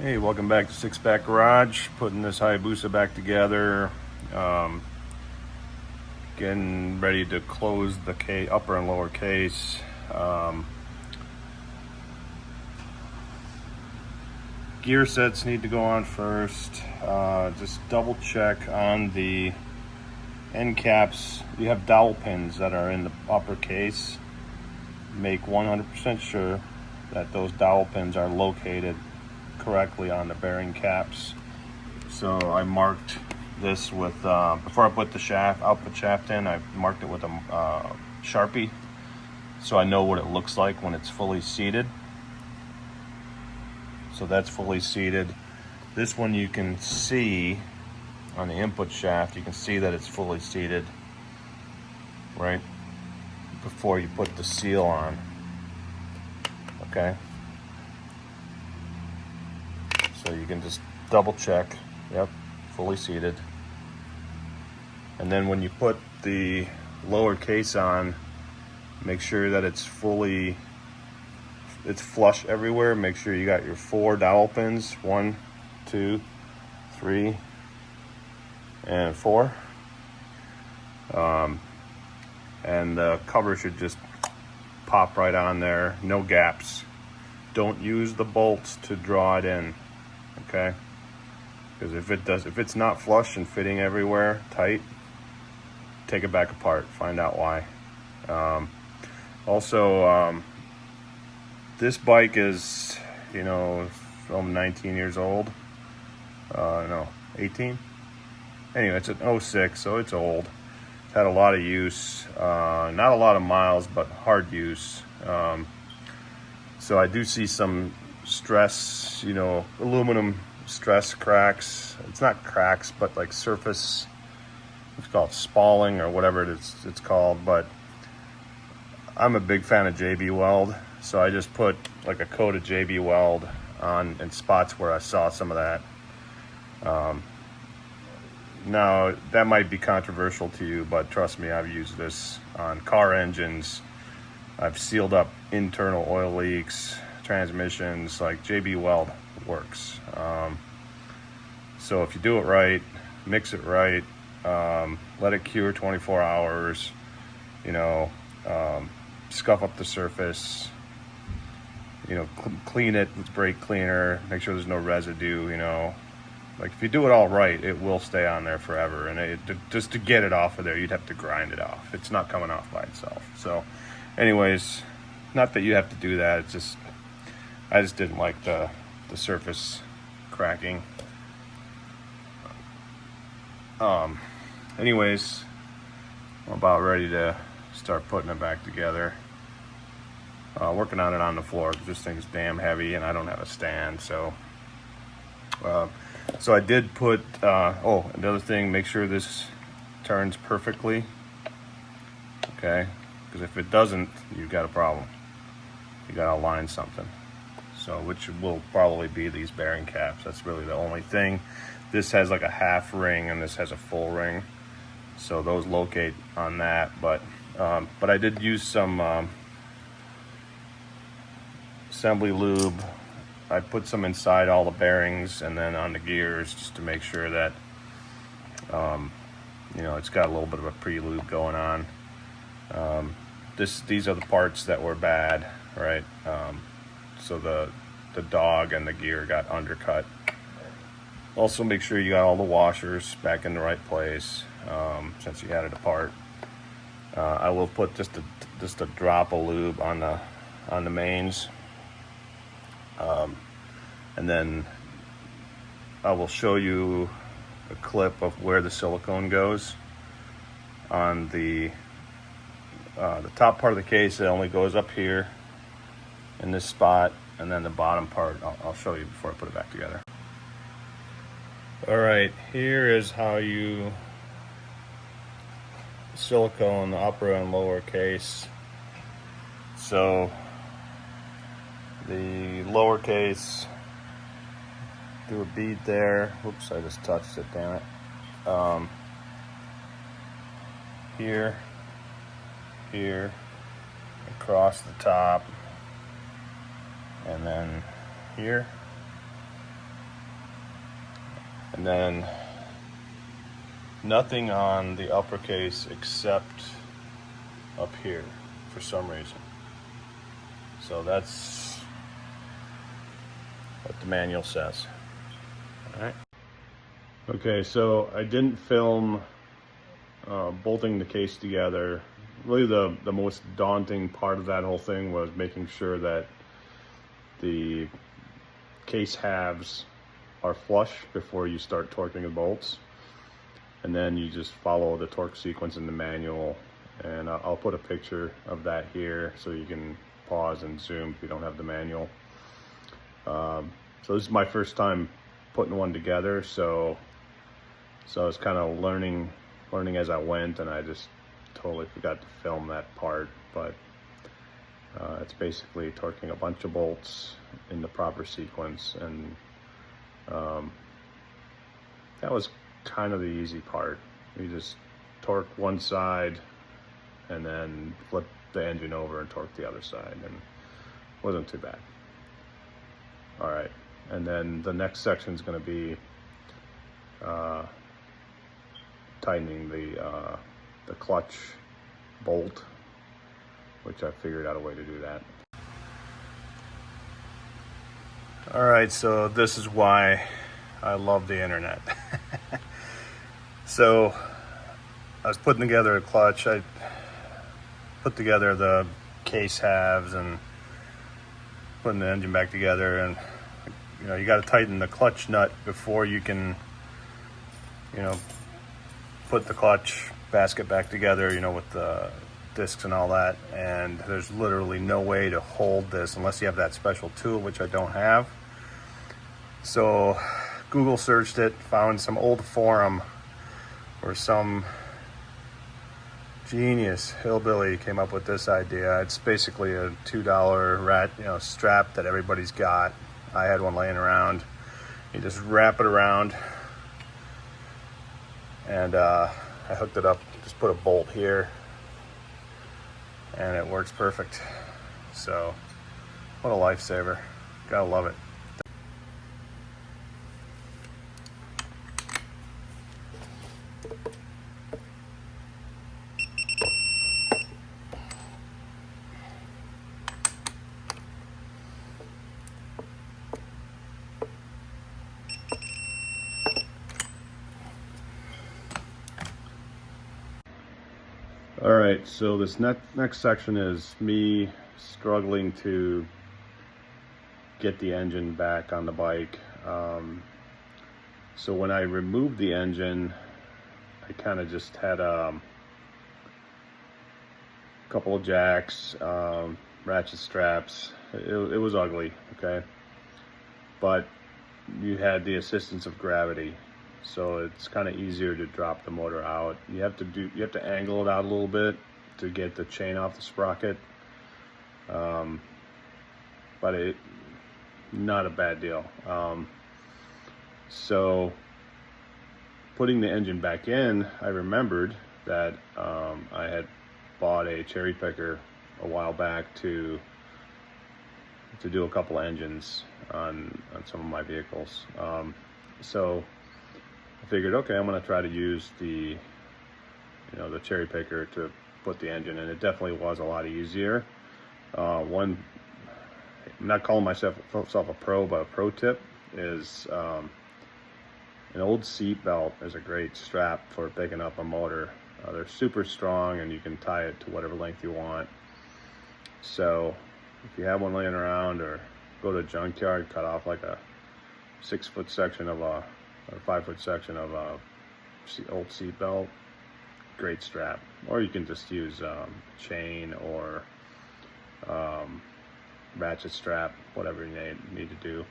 Hey, welcome back to Six Pack Garage. Putting this Hayabusa back together. Getting ready to close the upper and lower case. Gear sets need to go on first. Just double check on the end caps. You have dowel pins that are in the upper case. Make 100% sure that those dowel pins are located correctly on the bearing caps. So I marked this with before I put the output shaft in, I marked it with a Sharpie so I know what it looks like when it's fully seated. So that's fully seated. This one you can see on the input shaft, you can see that it's fully seated right before you put the seal on. Okay, so you can just double check. Yep, fully seated. And then when you put the lower case on, make sure that it's flush everywhere. Make sure you got your 4 dowel pins, 1, 2, 3, and 4. And the cover should just pop right on there, no gaps. Don't use the bolts to draw it in, okay? Because if it's not flush and fitting everywhere tight, take it back apart, find out why. Also, this bike is, I'm 19 years old. No, 18. Anyway, it's an 06, so it's old. It's had a lot of use, not a lot of miles, but hard use. So I do see some stress, aluminum stress cracks. It's not cracks, but like surface, it's called spalling or whatever it's called. But I'm a big fan of JB Weld, so I just put like a coat of JB Weld on in spots where I saw some of that. Now, that might be controversial to you, but trust me, I've used this on car engines. I've sealed up internal oil leaks, transmissions. Like JB Weld works. So if you do it right, mix it right, let it cure 24 hours, scuff up the surface, clean it with brake cleaner, make sure there's no residue, Like if you do it all right, it will stay on there forever. And just to get it off of there, you'd have to grind it off. It's not coming off by itself. So anyways, not that you have to do that. I just didn't like the surface cracking. Anyways, I'm about ready to start putting it back together. Working on it on the floor because this thing is damn heavy and I don't have a stand. So I did put, another thing, make sure this turns perfectly, okay? Because if it doesn't, you've got a problem. You gotta align something. So, which will probably be these bearing caps. That's really the only thing. This has like a half ring and this has a full ring. So those locate on that, but I did use some assembly lube. I put some inside all the bearings and then on the gears just to make sure that, it's got a little bit of a pre-lube going on. These are the parts that were bad, right? So the dog and the gear got undercut. Also make sure you got all the washers back in the right place, since you had it apart. I will put just a drop of lube on the mains. And then I will show you a clip of where the silicone goes. On the top part of the case, it only goes up here in this spot, and then the bottom part I'll show you before I put it back together. All right, here is how you silicone the upper and lower case. So the lower case, do a bead there. Whoops, I just touched it, damn it. Here, across the top, and then here, And then nothing on the upper case except up here for some reason. So that's what the manual says. All right. Okay, so I didn't film bolting the case together. Really the most daunting part of that whole thing was making sure that the case halves are flush before you start torquing the bolts. And then you just follow the torque sequence in the manual. And I'll put a picture of that here so you can pause and zoom if you don't have the manual. So this is my first time putting one together, so I was kind of learning as I went, and I just totally forgot to film that part. But it's basically torquing a bunch of bolts in the proper sequence, and that was kind of the easy part. You just torque one side and then flip the engine over and torque the other side, and it wasn't too bad. All right, and then the next section is going to be tightening the clutch bolt, which I figured out a way to do that. All right, so this is why I love the internet. So I was putting together a clutch. I put together the case halves and putting the engine back together, and you know, you got to tighten the clutch nut before you can, you know, put the clutch basket back together, you know, with the discs and all that. And there's literally no way to hold this unless you have that special tool, which I don't have. So Google searched it, found some old forum where some genius hillbilly came up with this idea. It's basically a $2 strap that everybody's got. I had one laying around. You just wrap it around, and I hooked it up, just put a bolt here, and it works perfect. So what a lifesaver. Gotta love it. All right, so this next section is me struggling to get the engine back on the bike. So when I removed the engine, I kind of just had a couple of jacks, ratchet straps. It was ugly, okay? But you had the assistance of gravity, so it's kind of easier to drop the motor out. You have to angle it out a little bit to get the chain off the sprocket, but it not a bad deal. So putting the engine back in, I remembered that I had bought a cherry picker a while back to do a couple engines on some of my vehicles. So I figured, okay, I'm going to try to use the cherry picker to put the engine in. It definitely was a lot easier. I'm not calling myself a pro, but a pro tip is an old seat belt is a great strap for picking up a motor. They're super strong, and you can tie it to whatever length you want. So if you have one laying around, or go to a junkyard, cut off like a 6-foot section of or 5-foot section of a old seat belt, great strap. Or you can just use chain or ratchet strap, whatever you need to do.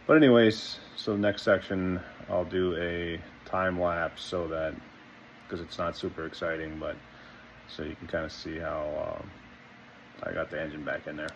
But anyways, so the next section I'll do a time lapse, so that, because it's not super exciting, but so you can kind of see how I got the engine back in there.